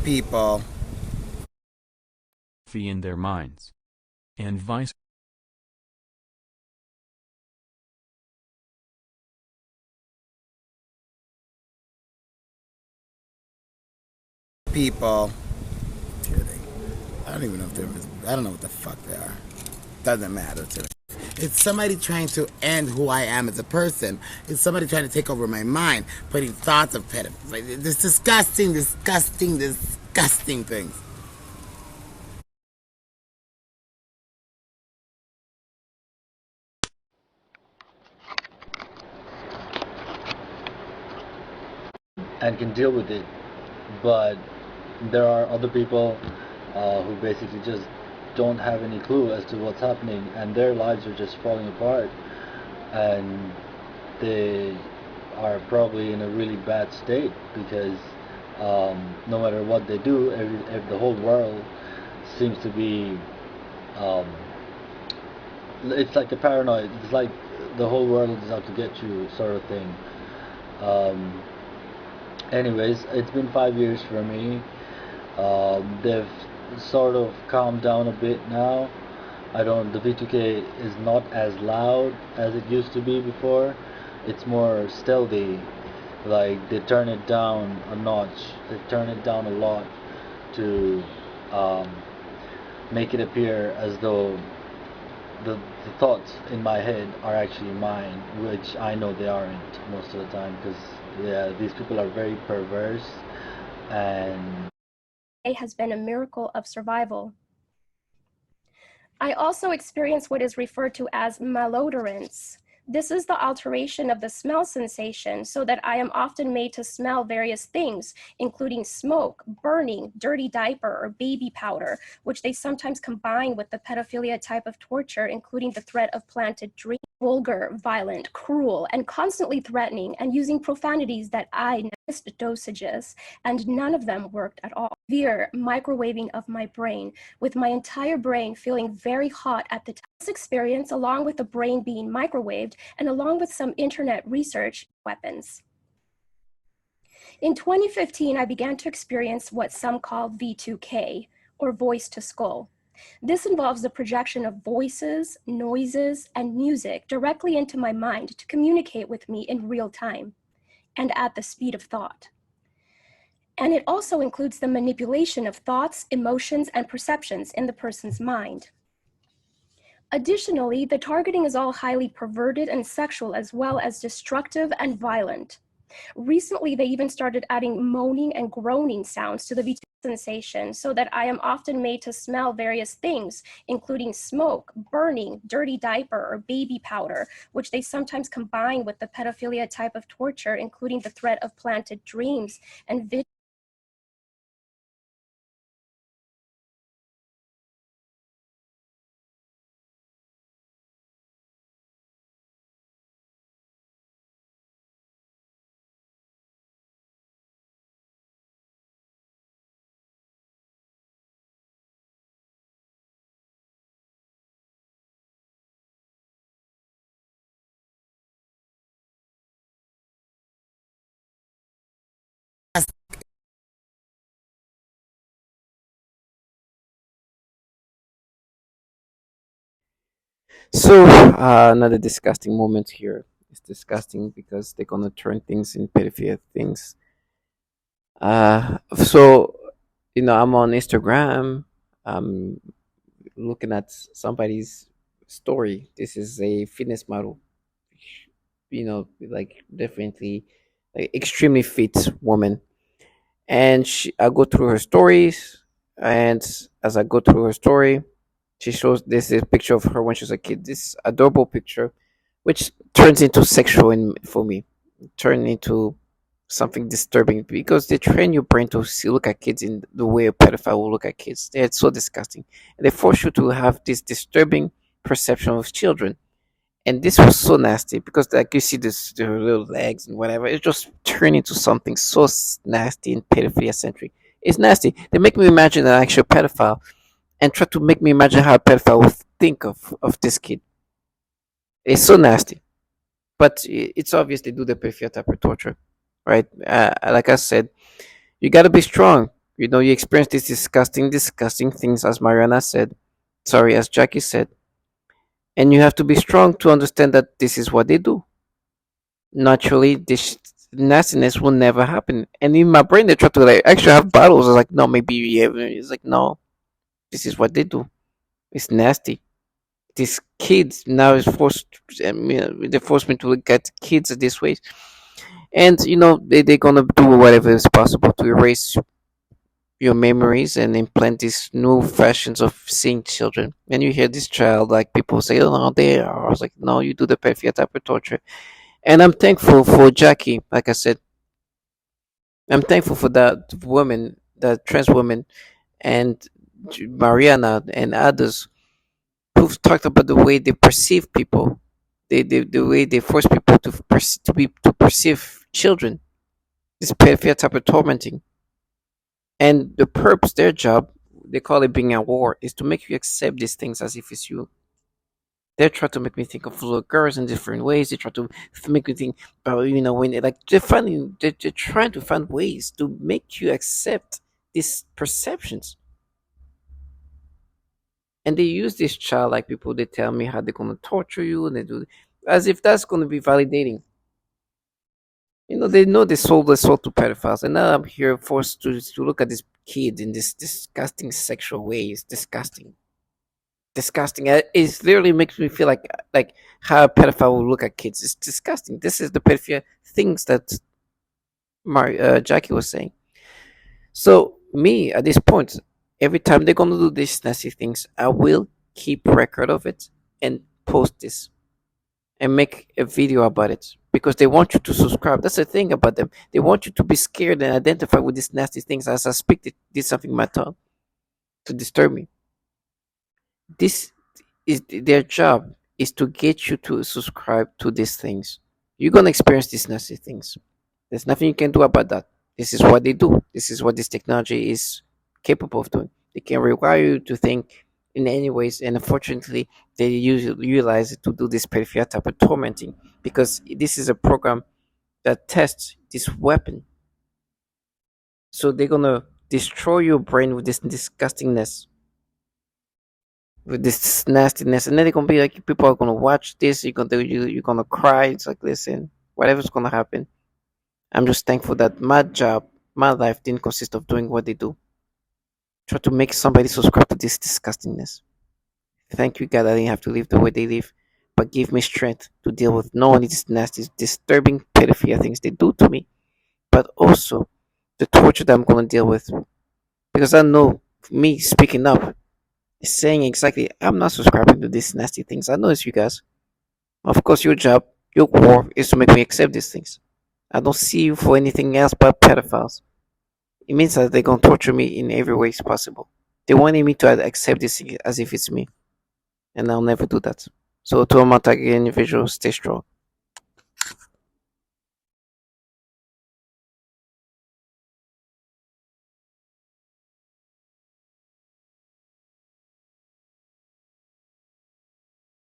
people, fee in their minds, and vice people. Kidding. I don't even know if they're. I don't know what the fuck they are. Doesn't matter to me. It's somebody trying to end who I am as a person. It's somebody trying to take over my mind, putting thoughts of pedophiles. Like, this disgusting, disgusting, disgusting things. and can deal with it. But there are other people who basically just don't have any clue as to what's happening, and their lives are just falling apart, and they are probably in a really bad state because no matter what they do, the whole world seems to be. Um, it's like a paranoid. It's like the whole world is out to get you, sort of thing. Um, Anyways, it's been 5 years for me. They've sort of calmed down a bit now. I don't. The V2K is not as loud as it used to be before. It's more stealthy. Like they turn it down a notch. They turn it down a lot to um, make it appear as though the thoughts in my head are actually mine, which I know they aren't most of the time because yeah, these people are very perverse and has been a miracle of survival. I also experience what is referred to as malodorance. This is the alteration of the smell sensation so that I am often made to smell various things, including smoke, burning, dirty diaper, or baby powder, which they sometimes combine with the pedophilia type of torture, including the threat of planted dreams. Vulgar, violent, cruel, and constantly threatening, and using profanities that I missed dosages, and none of them worked at all. Severe microwaving of my brain, with my entire brain feeling very hot at the time. This experience, along with the brain being microwaved, and along with some internet research, weapons. In 2015, I began to experience what some call V2K, or voice to skull. This involves the projection of voices, noises, and music directly into my mind to communicate with me in real time and at the speed of thought. And it also includes the manipulation of thoughts, emotions, and perceptions in the person's mind. Additionally, the targeting is all highly perverted and sexual, as well as destructive and violent. Recently, they even started adding moaning and groaning sounds to the V2 sensation so that I am often made to smell various things, including smoke, burning, dirty diaper, or baby powder, which they sometimes combine with the pedophilia type of torture, including the threat of planted dreams and So, another disgusting moment here. It's disgusting because they're gonna turn things in pedophilia things. So, I'm on Instagram. I'm looking at somebody's story. This is a fitness model. Like definitely, like extremely fit woman. And I go through her stories, and as I go through her story, she shows this is a picture of her when she was a kid. This adorable picture, which turns into sexual for me, turn into something disturbing because they train your brain to look at kids in the way a pedophile will look at kids. They're so disgusting, and they force you to have this disturbing perception of children. And this was so nasty because, like, you see this their little legs and whatever. It just turned into something so nasty and pedophilia centric. It's nasty. They make me imagine an actual pedophile and try to make me imagine how a pedophile would think of this kid. It's so nasty. But it's obvious they do the pedophilia type of torture, right? Like I said, you got to be strong. You know, you experience these disgusting things, as Mariana said. Sorry, as Jackie said. And you have to be strong to understand that this is what they do. Naturally, this nastiness will never happen. And in my brain, they try to like actually have battles. I was like, no, maybe yeah. It's like, no, this is what they do. It's nasty. These kids now is forced. They force me to look at kids this way, and you know they're gonna do whatever is possible to erase your memories and implant these new fashions of seeing children. And you hear this child, like people say, oh, no, they are. I was like, no, you do the perfect type of torture. And I'm thankful for Jackie. Like I said, I'm thankful for that woman, that trans woman, and Mariana and others who've talked about the way they perceive people, the way they force people to to perceive children. This perfect type of tormenting. And the purpose, their job, they call it being at war, is to make you accept these things as if it's you. They try to make me think of little girls in different ways. They try to make me think about, you know, when they like they're trying to find ways to make you accept these perceptions. And they use this child like people. They tell me how they're gonna torture you, and they do as if that's gonna be validating. You know they sold their soul to pedophiles, and now I'm here forced to look at this kid in this disgusting sexual way. It's disgusting, disgusting. It literally makes me feel like how a pedophile will look at kids. It's disgusting. This is the pedophilia things that Jackie was saying. So me at this point, every time they're gonna do these nasty things, I will keep record of it and post this and make a video about it because they want you to subscribe. That's the thing about them. They want you to be scared and identify with these nasty things. As I speak, they did something in my tongue to disturb me. This is their job is to get you to subscribe to these things. You're gonna experience these nasty things. There's nothing you can do about that. This is what they do. This is what this technology is capable of doing. They can require you to think in any ways, and unfortunately, they utilize it to do this peripheral type of tormenting because this is a program that tests this weapon. So they're gonna destroy your brain with this disgustingness, with this nastiness, and then they're gonna be like, people are gonna watch this. You're gonna cry. It's like, listen, whatever's gonna happen. I'm just thankful that my job, my life didn't consist of doing what they do. Try to make somebody subscribe to this disgustingness. Thank you, God, I didn't have to live the way they live, but give me strength to deal with not only these nasty, disturbing pedophilia things they do to me, but also the torture that I'm going to deal with. Because I know me speaking up is saying exactly, I'm not subscribing to these nasty things. I know it's you guys. Of course, your job, your war is to make me accept these things. I don't see you for anything else but pedophiles. It means that they're going to torture me in every way possible. They wanted me to accept this as if it's me, and I'll never do that. So to all my target individuals, stay strong.